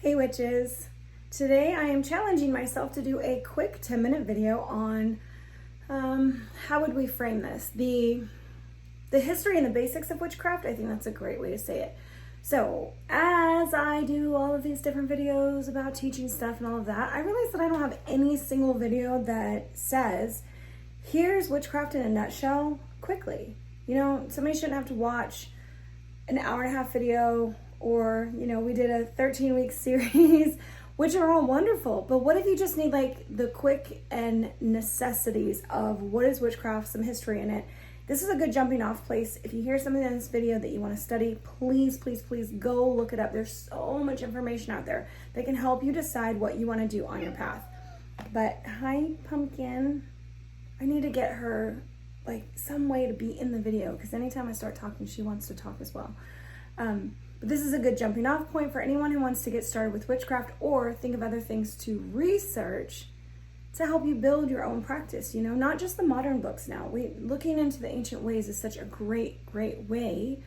Hey witches! Today I am challenging myself to do a quick 10-minute video on how would we frame this? The history and the basics of witchcraft. I think that's a great way to say it. So as I do all of these different videos about teaching stuff and all of that, I realize that I don't have any single video that says, here's witchcraft in a nutshell quickly. You know, somebody shouldn't have to watch an hour-and-a-half video, or, you know, we did a 13-week series, which are all wonderful. But what if you just need like the quick and necessities of what is witchcraft, some history in it? This is a good jumping off place. If you hear something in this video that you want to study, please, please, please go look it up. There's so much information out there that can help you decide what you want to do on your path. But hi, Pumpkin. I need to get her like some way to be in the video, because anytime I start talking, she wants to talk as well. But this is a good jumping off point for anyone who wants to get started with witchcraft or think of other things to research to help you build your own practice. You know, not just the modern books now. Looking into the ancient ways is such a great way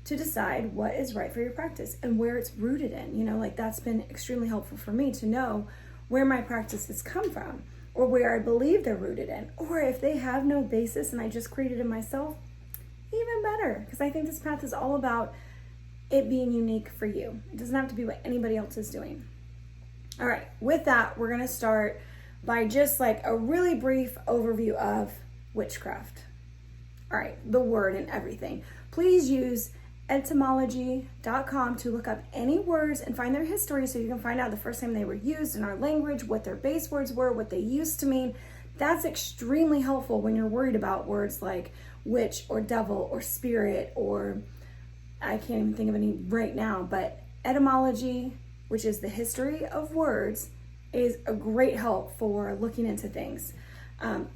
to decide what is right for your practice and where it's rooted in. You know, like that's been extremely helpful for me to know where my practices come from, or where I believe they're rooted in, or if they have no basis and I just created it myself, even better, because I think this path is all about it being unique for you. It doesn't have to be what anybody else is doing. All right, with that, we're gonna start by just like a really brief overview of witchcraft. All right, the word and everything. Please use etymology.com to look up any words and find their history so you can find out the first time they were used in our language, what their base words were, what they used to mean. That's extremely helpful when you're worried about words like witch or devil or spirit, or I can't even think of any right now, but etymology, which is the history of words, is a great help for looking into things.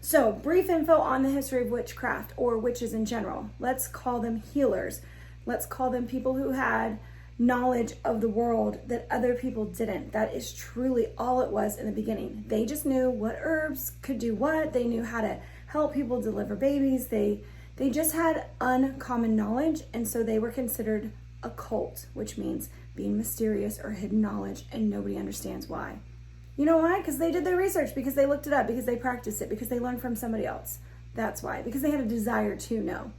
So brief info on the history of witchcraft, or witches in general. Let's call them healers. Let's call them people who had knowledge of the world that other people didn't. That is truly all it was in the beginning. They just knew what herbs could do what. They knew how to help people deliver babies. They just had uncommon knowledge, and so they were considered occult, which means being mysterious or hidden knowledge, and nobody understands why. You know why? Because they did their research, because they looked it up, because they practiced it, because they learned from somebody else. That's why, because they had a desire to know.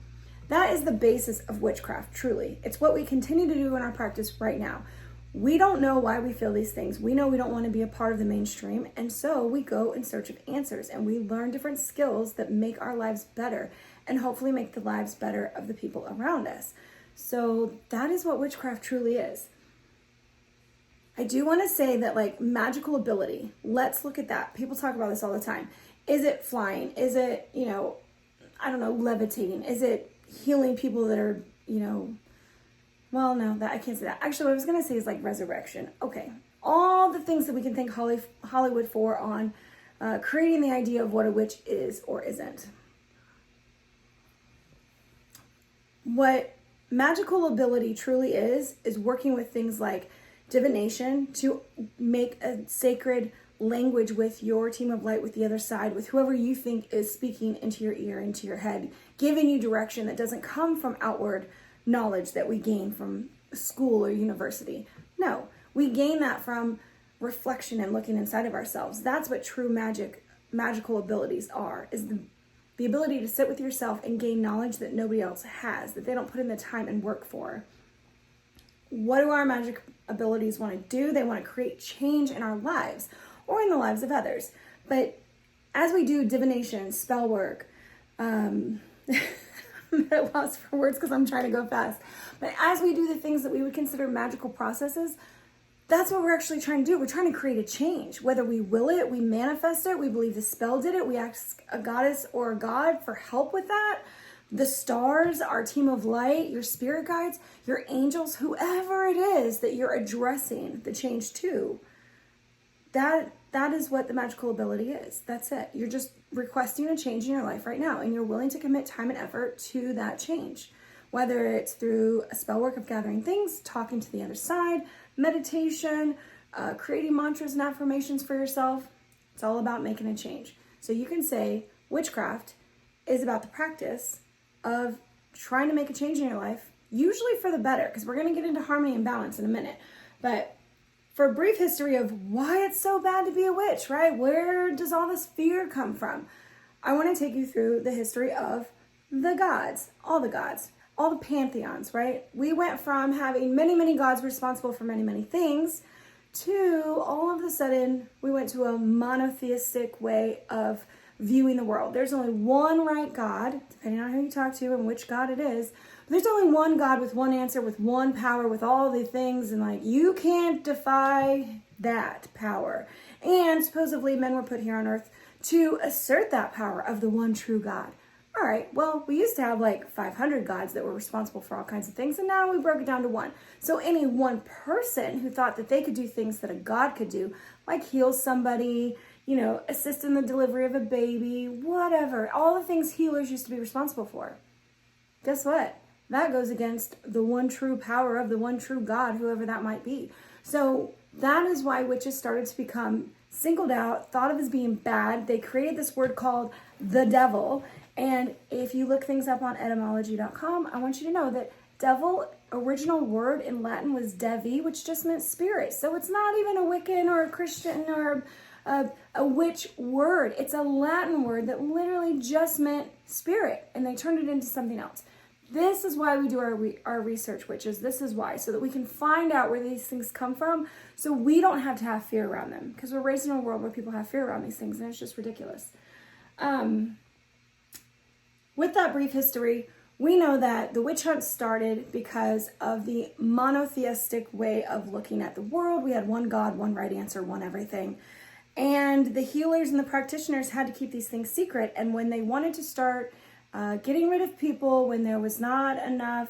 That is the basis of witchcraft, truly. It's what we continue to do in our practice right now. We don't know why we feel these things. We know we don't want to be a part of the mainstream, and so we go in search of answers, and we learn different skills that make our lives better, and hopefully make the lives better of the people around us. So that is what witchcraft truly is. I do want to say that, like, magical ability, let's look at that. People talk about this all the time. Is it flying? Is it, you know, I don't know, levitating? Is it healing people that are, you know, well, no, that I can't say that. Actually, what I was going to say is like resurrection. Okay. All the things that we can thank Hollywood for on creating the idea of what a witch is or isn't. What magical ability truly is working with things like divination to make a sacred language with your team of light, with the other side, with whoever you think is speaking into your ear, into your head, giving you direction that doesn't come from outward knowledge that we gain from school or university. No, we gain that from reflection and looking inside of ourselves. That's what true magical abilities are, is the ability to sit with yourself and gain knowledge that nobody else has, that they don't put in the time and work for. What do our magic abilities want to do? They want to create change in our lives or in the lives of others. But as we do divination, spell work, I'm at a loss for words because I'm trying to go fast. But as we do the things that we would consider magical processes, that's what we're actually trying to do. We're trying to create a change. Whether we will it, we manifest it, we believe the spell did it, we ask a goddess or a god for help with that. The stars, our team of light, your spirit guides, your angels, whoever it is that you're addressing the change to, that is what the magical ability is. That's it. You're just requesting a change in your life right now, and you're willing to commit time and effort to that change. Whether it's through a spell work of gathering things, talking to the other side, meditation, creating mantras and affirmations for yourself, it's all about making a change. So you can say witchcraft is about the practice of trying to make a change in your life, usually for the better, because we're going to get into harmony and balance in a minute. But for a brief history of why it's so bad to be a witch, right? Where does all this fear come from? I want to take you through the history of the gods, all the pantheons, right? We went from having many, many gods responsible for many, many things to all of a sudden we went to a monotheistic way of viewing the world. There's only one right God, depending on who you talk to and which God it is. There's only one God with one answer, with one power, with all the things, and like you can't defy that power. And supposedly men were put here on earth to assert that power of the one true God. All right, well, we used to have like 500 gods that were responsible for all kinds of things, and now we broke it down to one. So any one person who thought that they could do things that a god could do, like heal somebody, assist in the delivery of a baby, whatever, all the things healers used to be responsible for. Guess what? That goes against the one true power of the one true God, whoever that might be. So that is why witches started to become singled out, thought of as being bad. They created this word called the devil. And if you look things up on etymology.com, I want you to know that devil, original word in Latin was devi, which just meant spirit. So it's not even a Wiccan or a Christian or a witch word. It's a Latin word that literally just meant spirit, and they turned it into something else. This is why we do our research, witches. This is why, so that we can find out where these things come from, so we don't have to have fear around them, because we're raised in a world where people have fear around these things, and it's just ridiculous. With that brief history, we know that the witch hunt started because of the monotheistic way of looking at the world. We had one God, one right answer, one everything. And the healers and the practitioners had to keep these things secret. And when they wanted to start getting rid of people, when there was not enough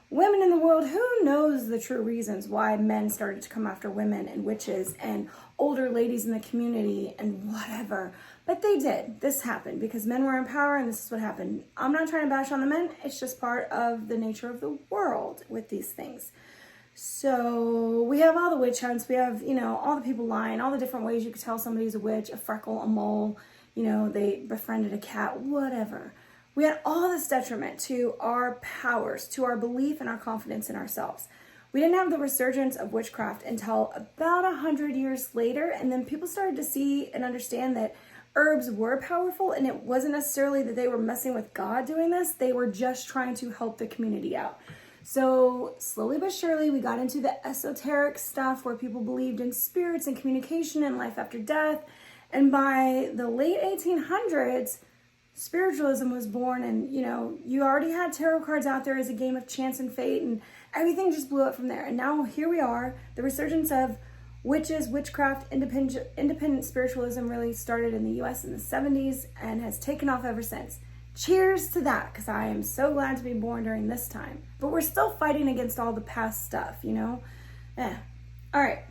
women in the world, who knows the true reasons why men started to come after women and witches and older ladies in the community and whatever. But they did. This happened because men were in power, and this is what happened. I'm not trying to bash on the men. It's just part of the nature of the world with these things. So we have all the witch hunts. We have, all the people lying, all the different ways you could tell somebody's a witch, a freckle, a mole, they befriended a cat, whatever. We had all this detriment to our powers, to our belief and our confidence in ourselves. We didn't have the resurgence of witchcraft until about 100 years later, and then people started to see and understand that herbs were powerful, and it wasn't necessarily that they were messing with God doing this. They were just trying to help the community out. So slowly but surely, we got into the esoteric stuff where people believed in spirits and communication and life after death. And by the late 1800s, spiritualism was born, and you already had tarot cards out there as a game of chance and fate, and everything just blew up from there. And now here we are, the resurgence of witches, witchcraft, independent spiritualism really started in the US in the 70s and has taken off ever since. Cheers to that, because I am so glad to be born during this time. But we're still fighting against all the past stuff, All right,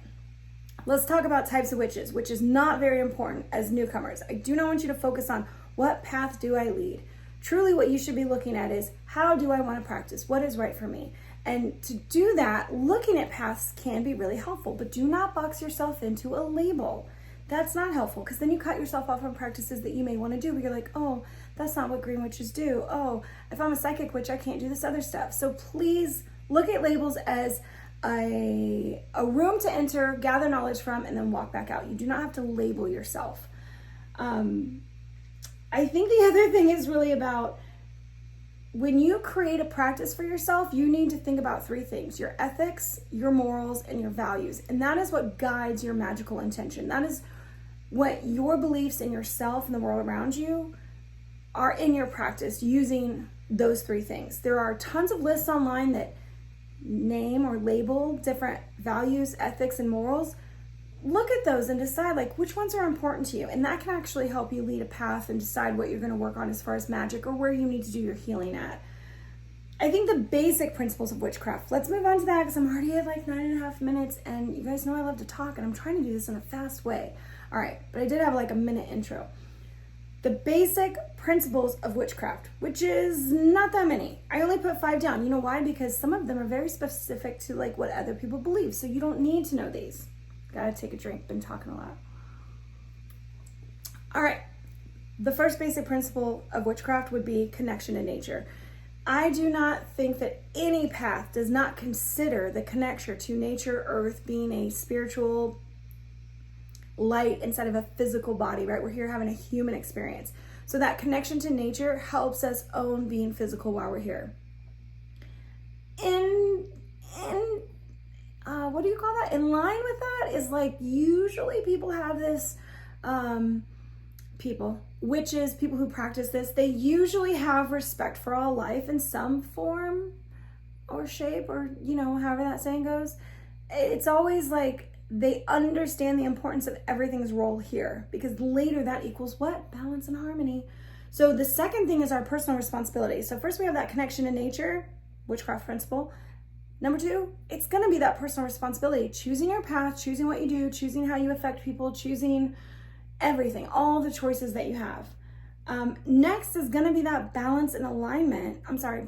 let's talk about types of witches, which is not very important as newcomers. I do not want you to focus on what path do I lead. Truly what you should be looking at is, how do I want to practice? What is right for me? And to do that, looking at paths can be really helpful, but do not box yourself into a label. That's not helpful, because then you cut yourself off from practices that you may want to do, but you're like, oh, that's not what green witches do. Oh, if I'm a psychic witch, I can't do this other stuff. So please look at labels as a room to enter, gather knowledge from, and then walk back out. You do not have to label yourself. I think the other thing is really about, when you create a practice for yourself, you need to think about three things: your ethics, your morals, and your values. And that is what guides your magical intention. That is what your beliefs in yourself and the world around you are in your practice, using those three things. There are tons of lists online that name or label different values, ethics, and morals. Look at those and decide which ones are important to you, and that can actually help you lead a path and decide what you're going to work on as far as magic or where you need to do your healing at. I think the basic principles of witchcraft, let's move on to that, because I'm already at 9.5 minutes, and you guys know I love to talk, and I'm trying to do this in a fast way. All right, but I did have a minute intro. The basic principles of witchcraft, which is not that many. I only put 5 down. You know why? Because some of them are very specific to what other people believe, so you don't need to know these. Gotta take a drink, been talking a lot. All right, the first basic principle of witchcraft would be connection to nature. I do not think that any path does not consider the connection to nature, earth, being a spiritual light inside of a physical body, right? We're here having a human experience. So that connection to nature helps us own being physical while we're here. What do you call that? In line with that is like, usually people have this, witches, people who practice this, they usually have respect for all life in some form or shape, or, however that saying goes. It's always like they understand the importance of everything's role here, because later that equals what? Balance and harmony. So the second thing is our personal responsibility. So first we have that connection to nature, witchcraft principle. Number two, it's going to be that personal responsibility, choosing your path, choosing what you do, choosing how you affect people, choosing everything, all the choices that you have. Next is going to be that balance and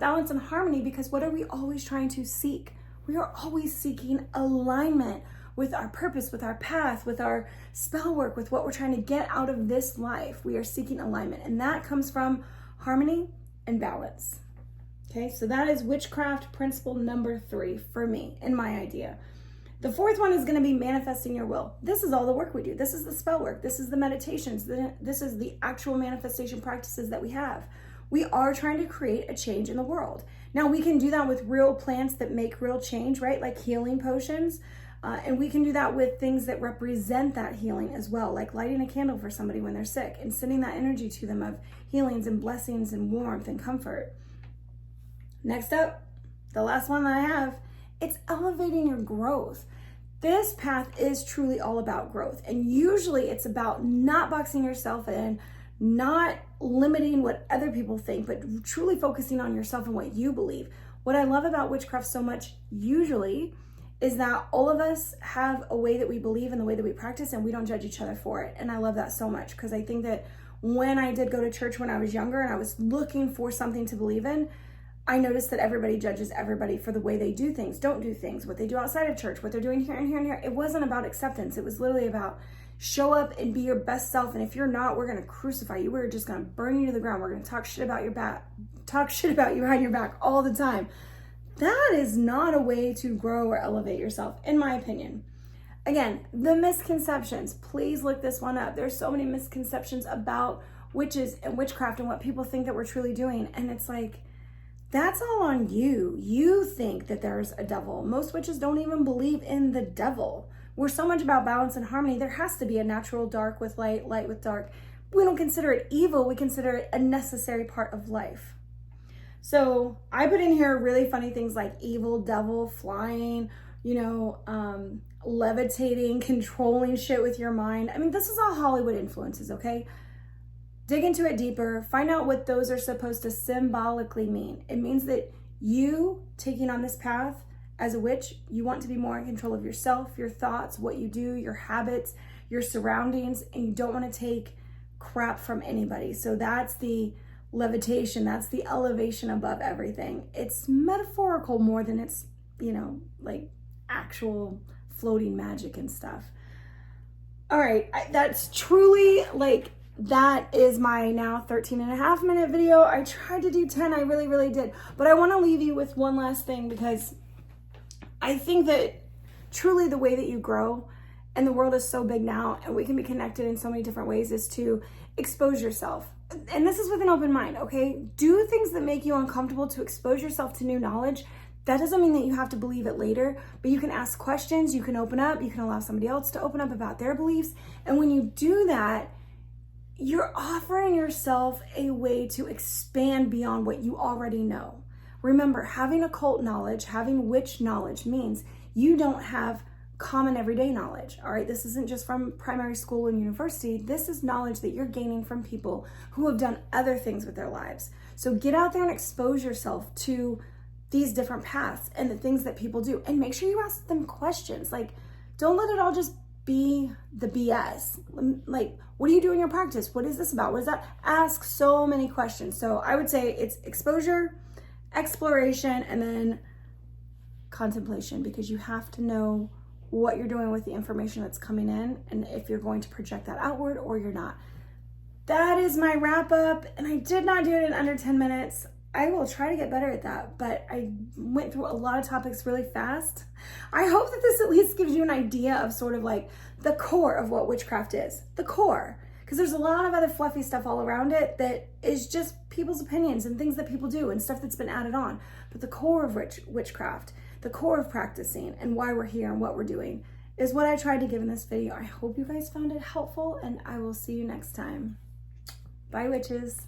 balance and harmony, because what are we always trying to seek? We are always seeking alignment with our purpose, with our path, with our spell work, with what we're trying to get out of this life. We are seeking alignment, and that comes from harmony and balance. Okay, so that is witchcraft principle number 3 for me, in my idea. The fourth one is going to be manifesting your will. This is all the work we do. This is the spell work. This is the meditations. This is the actual manifestation practices that we have. We are trying to create a change in the world. Now, we can do that with real plants that make real change, right? Like healing potions. And we can do that with things that represent that healing as well, like lighting a candle for somebody when they're sick and sending that energy to them of healings and blessings and warmth and comfort. Next up, the last one that I have, it's elevating your growth. This path is truly all about growth. And usually it's about not boxing yourself in, not limiting what other people think, but truly focusing on yourself and what you believe. What I love about witchcraft so much usually is that all of us have a way that we believe and the way that we practice, and we don't judge each other for it. And I love that so much, because I think that when I did go to church when I was younger and I was looking for something to believe in, I noticed that everybody judges everybody for the way they do things, don't do things, what they do outside of church, what they're doing here and here and here. It wasn't about acceptance. It was literally about show up and be your best self. And if you're not, we're going to crucify you. We're just going to burn you to the ground. We're going to talk shit about you behind your back all the time. That is not a way to grow or elevate yourself, in my opinion. Again, the misconceptions, please look this one up. There's so many misconceptions about witches and witchcraft and what people think that we're truly doing. And it's like, that's all on you. You think that there's a devil. Most witches don't even believe in the devil. We're so much about balance and harmony. There has to be a natural dark with light, light with dark. We don't consider it evil. We consider it a necessary part of life. So I put in here really funny things like evil, devil, flying, levitating, controlling shit with your mind. I mean, this is all Hollywood influences, okay? Dig into it deeper, find out what those are supposed to symbolically mean. It means that you taking on this path as a witch, you want to be more in control of yourself, your thoughts, what you do, your habits, your surroundings, and you don't want to take crap from anybody. So that's the levitation, that's the elevation above everything. It's metaphorical more than it's, like actual floating magic and stuff. All right, that's truly that is my now 13.5-minute video. I tried to do 10, I really, really did. But I want to leave you with one last thing, because I think that truly the way that you grow, and the world is so big now, and we can be connected in so many different ways, is to expose yourself. And this is with an open mind, okay? Do things that make you uncomfortable to expose yourself to new knowledge. That doesn't mean that you have to believe it later, but you can ask questions, you can open up, you can allow somebody else to open up about their beliefs. And when you do that, you're offering yourself a way to expand beyond what you already know. Remember, having occult knowledge, having witch knowledge means you don't have common everyday knowledge, all right? This isn't just from primary school and university. This is knowledge that you're gaining from people who have done other things with their lives. So get out there and expose yourself to these different paths and the things that people do. And make sure you ask them questions. Don't let it all just be the BS. What do you do in your practice? What is this about? What is that? Ask so many questions. So I would say it's exposure, exploration, and then contemplation, because you have to know what you're doing with the information that's coming in, and if you're going to project that outward or you're not. That is my wrap up, and I did not do it in under 10 minutes. I will try to get better at that, but I went through a lot of topics really fast. I hope that this at least gives you an idea of sort of like the core of what witchcraft is. The core. Because there's a lot of other fluffy stuff all around it that is just people's opinions and things that people do and stuff that's been added on. But the core of witchcraft, the core of practicing and why we're here and what we're doing is what I tried to give in this video. I hope you guys found it helpful, and I will see you next time. Bye, witches.